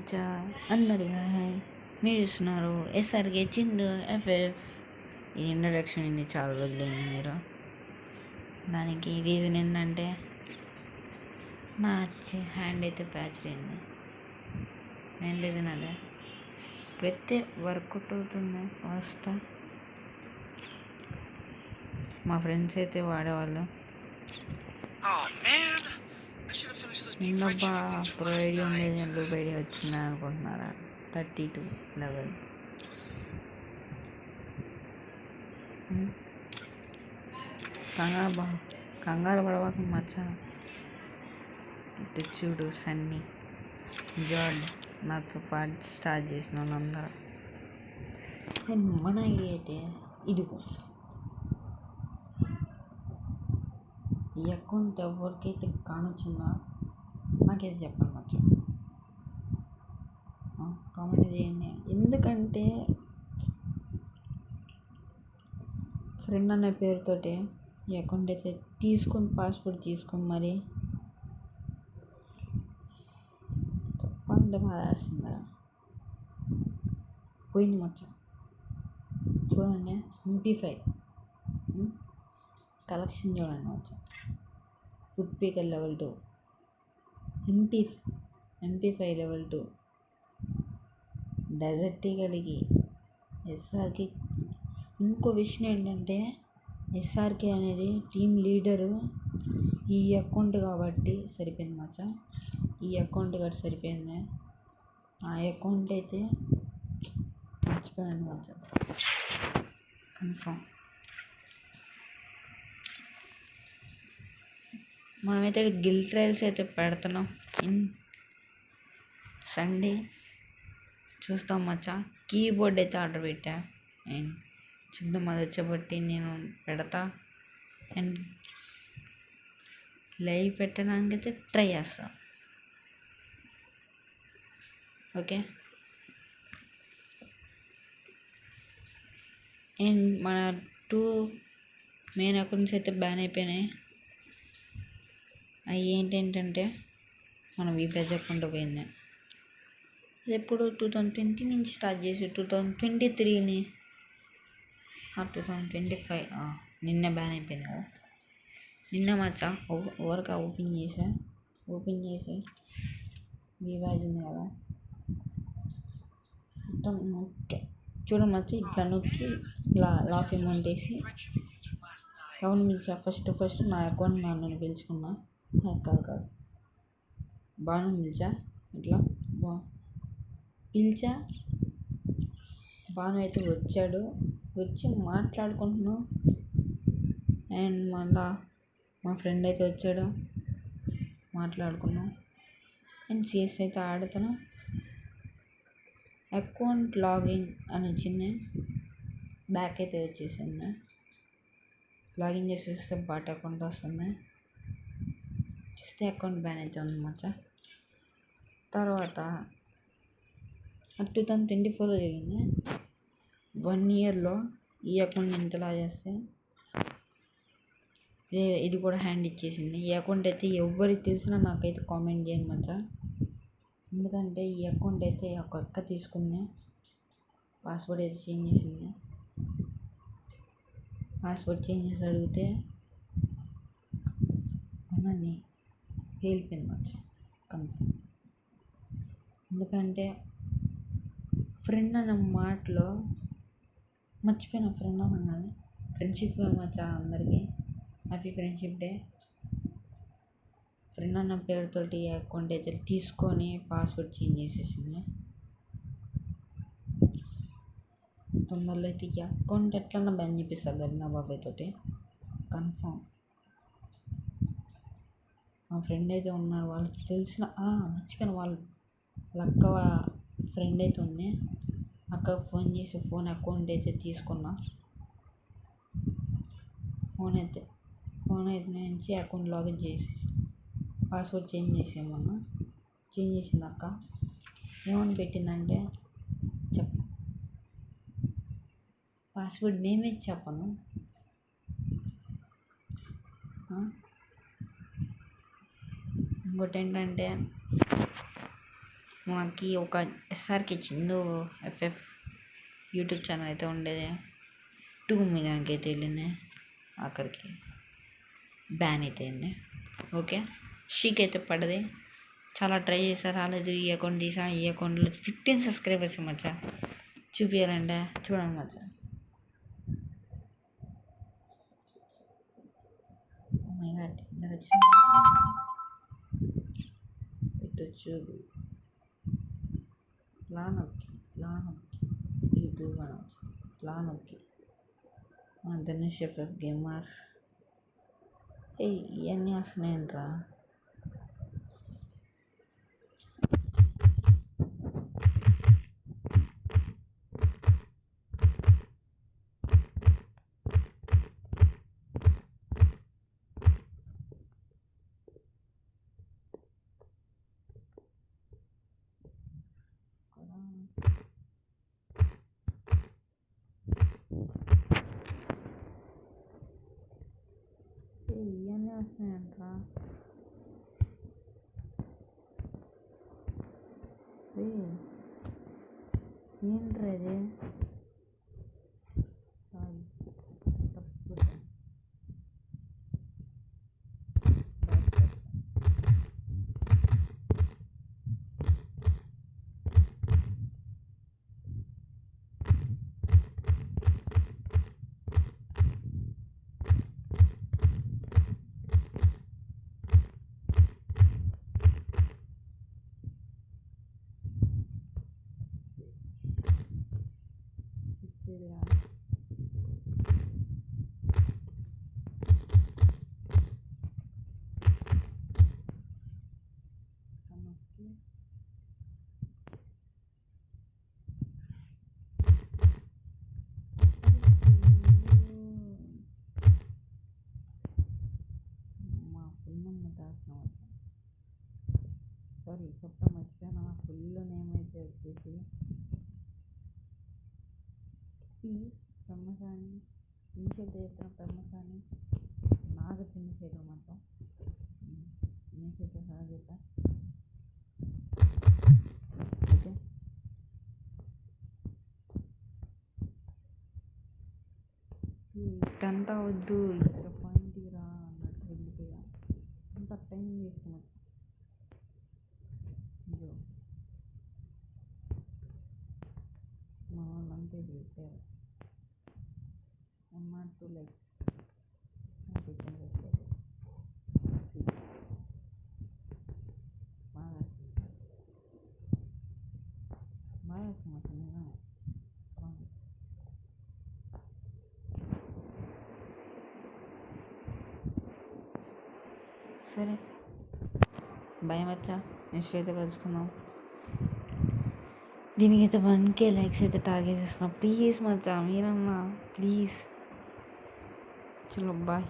మచ్చా అందరిగా hi, మీరు చూస్తున్నారు SRK చిందు ఎఫ్ఎఫ్. ఈ ఇంట్రడక్షన్ ఇన్ని చాలా రోజులైంది మీరు. దానికి రీజన్ ఏంటంటే నా హ్యాండ్ అయితే ఫ్రాక్చర్ అయింది. మెయిన్ రీజన్ అదే. ఇప్పుడైతే వర్కౌట్ అవుతుంది వస్తా. మా ఫ్రెండ్స్ అయితే వాడేవాళ్ళు. నిన్నబ్బా ప్రో ఐడియా ఉండేది, లూప్ ఐడియా వచ్చిందా అనుకుంటున్నారా? 32 లెవెల్. కంగారు పడవక మచ్చా. ఇటు చూడు సన్నీ, జార్డ్, నాతో పాటు స్టార్ట్ చేసిన వాళ్ళందరూ. మన ఐడియా అయితే ఇదిగో. ఈ అకౌంట్ ఎవరికైతే కానొచ్చిందో నాకైతే చెప్పండి మచ్చా, కామెంట్ చేయండి. ఎందుకంటే ఫ్రెండ్ అనే పేరుతోటి ఈ అకౌంట్ అయితే తీసుకొని పాస్వర్డ్ తీసుకొని మరి చెప్పాలంటే బాగా వేస్తుందా. పోయింది మచ్చా. చూడండి MP5 కలెక్షన్ చూడండి మచ్చా. Food picker level 2, MP5 level 2, dessert కలిగి ఎస్ఆర్కే. ఇంకో విషయం ఏంటంటే ఎస్ఆర్కే అనేది టీం లీడరు ఈ అకౌంట్ కాబట్టి సరిపోయింది మచ్చా. ఈ అకౌంట్ కాబట్టి సరిపోయింది. ఆ అకౌంట్ అయితే మర్చిపోయాను మచ్చా, కన్ఫామ్. మనమైతే గిల్ ట్రయల్స్ అయితే పెడుతున్నాం సండే. చూస్తాం మచ్చా. కీబోర్డ్ అయితే ఆర్డర్ పెట్టా అండ్ చూద్దాం, అది వచ్చేబట్టి నేను పెడతా అండ్ లైవ్ పెట్టడానికి అయితే ట్రై చేస్తా. ఓకే. అండ్ మన 2 మెయిన్ అకౌంట్స్ అయితే బ్యాన్ అయిపోయినాయి. అవి ఏంటంటే మన వీపేజ్ అకౌంట్ పోయింది. ఎప్పుడు 2020 నుంచి స్టార్ట్ చేసి 2023ని 2025 నిన్న బ్యాన్ అయిపోయింది కదా. నిన్న మచ్చా ఓవర్గా ఓపెన్ చేసి వీపేజ్ ఉంది కదా, మొత్తం ఓకే. చూడమచ్చా, ఇట్లా నొక్కి లాక్ అమౌంట్ వేసి ఎవరిని పిలిచా ఫస్ట్ నా అకౌంట్ నన్ను పిలుచుకున్నా. కాదు బాను పిలిచా. ఇట్లా పిలిచా. బాను అయితే వచ్చి మాట్లాడుకుంటున్నాం. అండ్ మళ్ళా మా ఫ్రెండ్ అయితే వచ్చాడు, మాట్లాడుకున్నాం. అండ్ CS అయితే ఆడుతున్నాం. అకౌంట్ లాగిన్ అని వచ్చింది, బ్యాక్ అయితే వచ్చేసింది. లాగిన్ చేసి చూస్తే బాట్ అకౌంట్ వస్తుంది. చూస్తే అకౌంట్ బ్యాన్ అయితే ఉంది మచ్చా. తర్వాత 2024లో జరిగింది. 1 ఇయర్లో ఈ అకౌంట్ ఇంతలా చేస్తే ఇది కూడా హ్యాండ్ ఇచ్చేసింది. ఈ అకౌంట్ అయితే ఎవరికి తెలిసినా నాకైతే కామెంట్ చేయండి మచ్చా. ఎందుకంటే ఈ అకౌంట్ అయితే ఒక అక్క తీసుకుంది, పాస్వర్డ్ అయితే చేంజ్ చేసింది. పాస్వర్డ్ చేంజ్ చేసి అడిగితే అవునని పేలిపోయింది మచ్చా, కన్ఫర్మ్. ఎందుకంటే ఫ్రెండ్ అన్న మాటలో మర్చిపోయిన ఫ్రెండ్ అనగానే ఫ్రెండ్షిప్ మచ్చా. అందరికీ హ్యాపీ ఫ్రెండ్షిప్ డే. ఫ్రెండ్ అన్న పేరుతోటి అకౌంట్ అయితే తీసుకొని పాస్వర్డ్ చేంజ్ చేసేసింది. తొందరలో అయితే ఈ అకౌంట్ ఎట్లన్నా బ్యాన్ చేపిస్తారు గరీనా బాబాయ్ తోటి, కన్ఫామ్. మా ఫ్రెండ్ అయితే ఉన్నారు, వాళ్ళకి తెలిసిన మర్చిపోయిన వాళ్ళ అక్క ఫ్రెండ్ అయితే ఉంది. అక్కకు ఫోన్ చేసి అకౌంట్ అయితే తీసుకున్నా. ఫోన్ అయితే నుంచి అకౌంట్ లాగిన్ చేసేసి పాస్వర్డ్ చేంజ్ చేసేయమన్నా. చేంజ్ చేసింది అక్క. ఏమని పెట్టిందంటే పాస్వర్డ్ నేమే చెప్పను, ఇంకోటి ఏంటంటే మనకి ఒక ఎస్ఆర్కి చిందు ఎఫ్ఎఫ్ యూట్యూబ్ ఛానల్ అయితే ఉండేది 2 మిలియన్కి అయితే వెళ్ళింది, ఆఖరికి బ్యాన్ అయితే అయింది. ఓకే, షీక్ అయితే పడ్డది, చాలా ట్రై చేశారు రాలేదు. ఈ అకౌంట్ తీసా, ఈ అకౌంట్లో 15 సబ్స్క్రైబర్స్ మచ్చా. చూపించాలంటే చూడండి మచ్చా. ఇటు చూడు, ఇట్లా నొక్కి యూట్యూబ్ అని వస్తుంది, ఇట్లా నొక్కి మన ధనుష్ ఎఫ్ఎఫ్ గేమర్. ఇవన్నీ వస్తున్నాయంట్రా. ఇవన్నీ వస్తున్నాయంట్రా. ఏంట్రా ఇది? సారీ చెప్పడం మర్చిపోయాను. నా ఫుల్ నేమ్ అయితే వచ్చేసి బ్రహ్మసాని, ఇనిషియల్ చేసిన బ్రహ్మసాని, నాగ చిన్నశేఖర్ మొత్తం ఇనిషియల్ సహా చేస్తా. ఓకే, ఇట్టంతా వద్దు, ఇక్కడ పాయింట్ రా అన్నట్టు వెళ్ళిపోయా. అంత టైం వేసుకున్నాను. మా వాళ్ళంతా చేశారు. 1 or 2 likes సరే, భయం వచ్చా, నెక్స్ట్ అయితే కలుసుకుందాం. దీనికైతే 1K లైక్స్ అయితే టార్గెట్ చేస్తున్నాం. ప్లీజ్ మచ్చా, మీరన్నా ప్లీజ్. చలో బాయ్.